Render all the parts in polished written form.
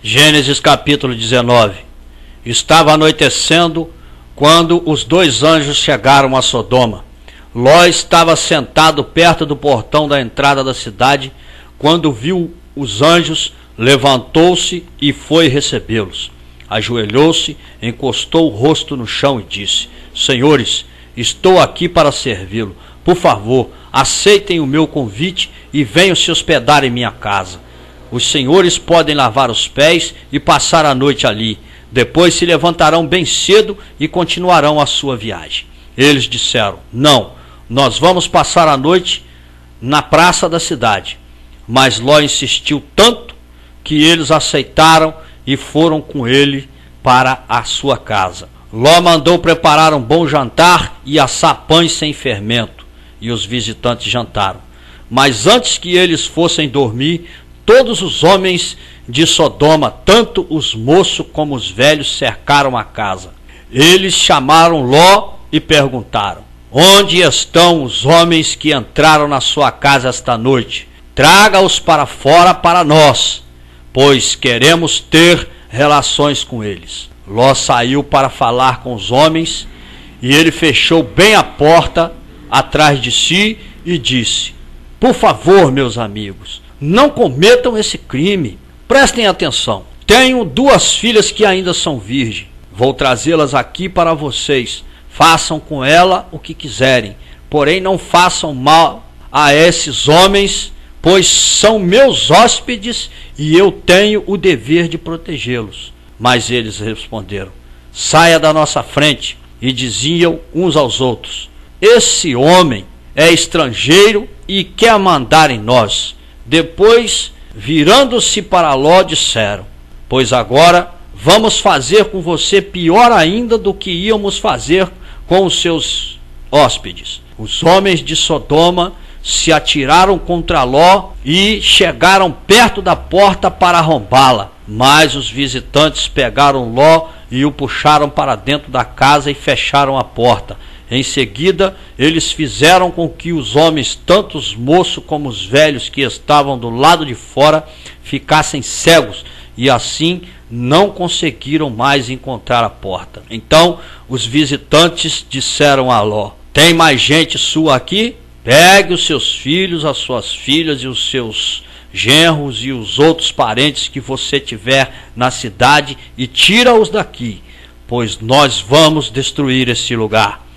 Gênesis capítulo 19. Estava anoitecendo quando os dois anjos chegaram a Sodoma. Ló estava sentado perto do portão da entrada da cidade. Quando viu os anjos, levantou-se e foi recebê-los. Ajoelhou-se, encostou o rosto no chão e disse: Senhores, estou aqui para servi-lo. Por favor, aceitem o meu convite e venham se hospedar em minha casa. Os senhores podem lavar os pés e passar a noite ali. Depois se levantarão bem cedo e continuarão a sua viagem. Eles disseram: Não, nós vamos passar a noite na praça da cidade. Mas Ló insistiu tanto que eles aceitaram e foram com ele para a sua casa. Ló mandou preparar um bom jantar e assar pães sem fermento, e os visitantes jantaram. Mas antes que eles fossem dormir, todos os homens de Sodoma, tanto os moços como os velhos, cercaram a casa. Eles chamaram Ló e perguntaram: Onde estão os homens que entraram na sua casa esta noite? Traga-os para fora para nós, pois queremos ter relações com eles. Ló saiu para falar com os homens, e ele fechou bem a porta atrás de si e disse: Por favor, meus amigos, não cometam esse crime. Prestem atenção. Tenho duas filhas que ainda são virgens. Vou trazê-las aqui para vocês. Façam com ela o que quiserem. Porém, não façam mal a esses homens, pois são meus hóspedes e eu tenho o dever de protegê-los. Mas eles responderam: Saia da nossa frente. E diziam uns aos outros: Esse homem é estrangeiro e quer mandar em nós. Depois, virando-se para Ló, disseram: Pois agora vamos fazer com você pior ainda do que íamos fazer com os seus hóspedes. Os homens de Sodoma se atiraram contra Ló e chegaram perto da porta para arrombá-la. Mas os visitantes pegaram Ló e o puxaram para dentro da casa e fecharam a porta. Em seguida, eles fizeram com que os homens, tanto os moços como os velhos que estavam do lado de fora, ficassem cegos, e assim não conseguiram mais encontrar a porta. Então os visitantes disseram a Ló: Tem mais gente sua aqui? Pegue os seus filhos, as suas filhas e os seus genros e os outros parentes que você tiver na cidade e tira-os daqui, pois nós vamos destruir esse lugar.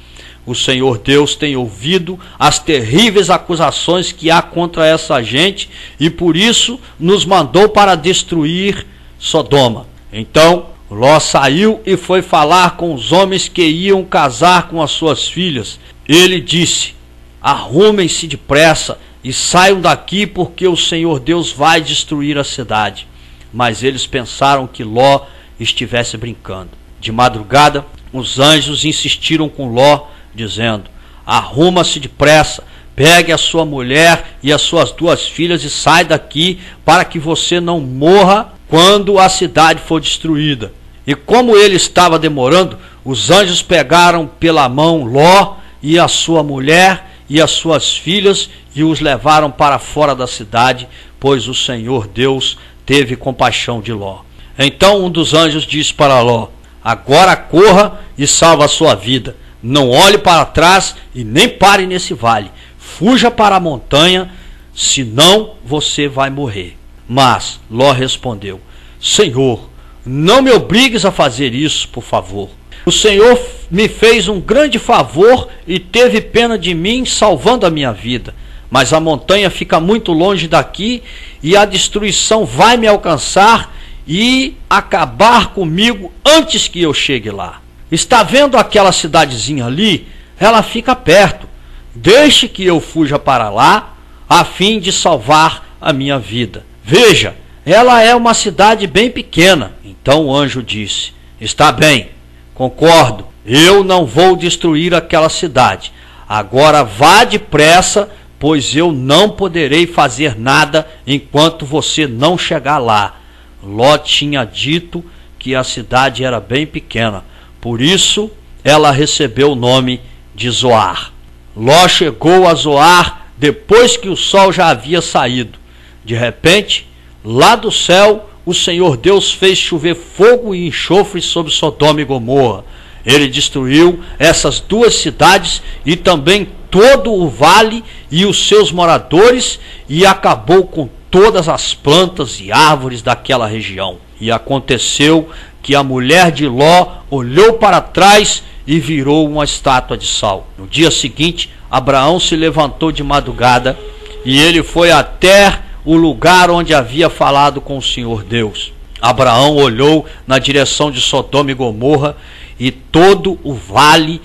O Senhor Deus tem ouvido as terríveis acusações que há contra essa gente e por isso nos mandou para destruir Sodoma. Então Ló saiu e foi falar com os homens que iam casar com as suas filhas. Ele disse: Arrumem-se depressa e saiam daqui, porque o Senhor Deus vai destruir a cidade. Mas eles pensaram que Ló estivesse brincando. De madrugada, os anjos insistiram com Ló, dizendo: Arruma-se depressa, pegue a sua mulher e as suas duas filhas e sai daqui, para que você não morra quando a cidade for destruída. E como ele estava demorando, os anjos pegaram pela mão Ló e a sua mulher e as suas filhas e os levaram para fora da cidade, pois o Senhor Deus teve compaixão de Ló. Então um dos anjos disse para Ló: Agora corra e salva a sua vida. Não olhe para trás e nem pare nesse vale. Fuja para a montanha, senão você vai morrer. Mas Ló respondeu: Senhor, não me obrigues a fazer isso, por favor. O Senhor me fez um grande favor e teve pena de mim, salvando a minha vida. Mas a montanha fica muito longe daqui e a destruição vai me alcançar e acabar comigo antes que eu chegue lá. Está vendo aquela cidadezinha ali? Ela fica perto. Deixe que eu fuja para lá, a fim de salvar a minha vida. Veja, ela é uma cidade bem pequena. Então o anjo disse: Está bem, concordo, eu não vou destruir aquela cidade. Agora vá depressa, pois eu não poderei fazer nada enquanto você não chegar lá. Ló tinha dito que a cidade era bem pequena, por isso ela recebeu o nome de Zoar. Ló chegou a Zoar depois que o sol já havia saído. De repente, lá do céu, o Senhor Deus fez chover fogo e enxofre sobre Sodoma e Gomorra. Ele destruiu essas duas cidades e também todo o vale e os seus moradores, e acabou com todas as plantas e árvores daquela região. E aconteceu que a mulher de Ló olhou para trás e virou uma estátua de sal. No dia seguinte, Abraão se levantou de madrugada e ele foi até o lugar onde havia falado com o Senhor Deus. Abraão olhou na direção de Sodoma e Gomorra e todo o vale,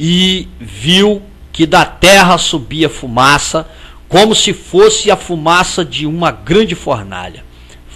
e viu que da terra subia fumaça, como se fosse a fumaça de uma grande fornalha.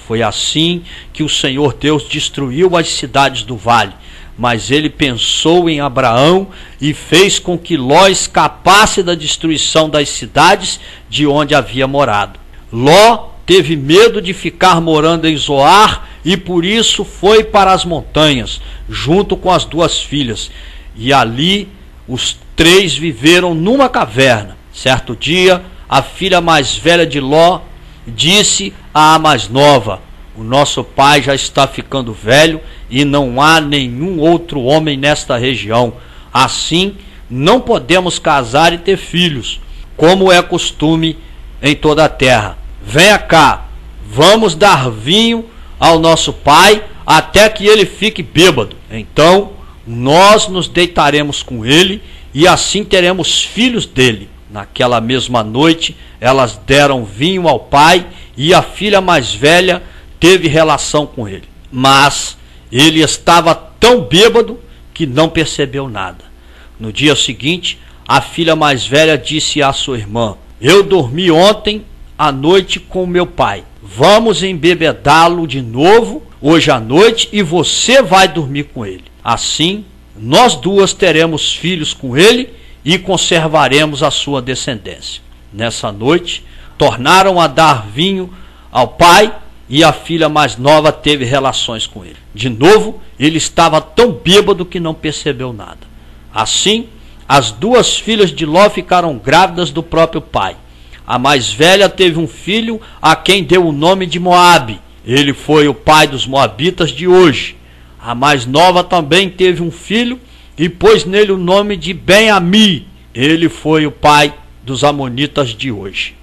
Foi assim que o Senhor Deus destruiu as cidades do vale. Mas ele pensou em Abraão e fez com que Ló escapasse da destruição das cidades de onde havia morado. Ló teve medo de ficar morando em Zoar e por isso foi para as montanhas, junto com as duas filhas. E ali os três viveram numa caverna. Certo dia, a filha mais velha de Ló disse à mais nova: o nosso pai já está ficando velho e não há nenhum outro homem nesta região. Assim, não podemos casar e ter filhos, como é costume em toda a terra. Venha cá, vamos dar vinho ao nosso pai até que ele fique bêbado. Então, nós nos deitaremos com ele e assim teremos filhos dele. Naquela mesma noite, elas deram vinho ao pai e a filha mais velha teve relação com ele. Mas ele estava tão bêbado que não percebeu nada. No dia seguinte, a filha mais velha disse à sua irmã: eu dormi ontem à noite com meu pai. Vamos embebedá-lo de novo hoje à noite e você vai dormir com ele. Assim, nós duas teremos filhos com ele e conservaremos a sua descendência. Nessa noite, tornaram a dar vinho ao pai e a filha mais nova teve relações com ele. De novo, ele estava tão bêbado que não percebeu nada. Assim, as duas filhas de Ló ficaram grávidas do próprio pai. A mais velha teve um filho a quem deu o nome de Moabe. Ele foi o pai dos moabitas de hoje. A mais nova também teve um filho e pôs nele o nome de Ben-Ami. Ele foi o pai dos amonitas de hoje.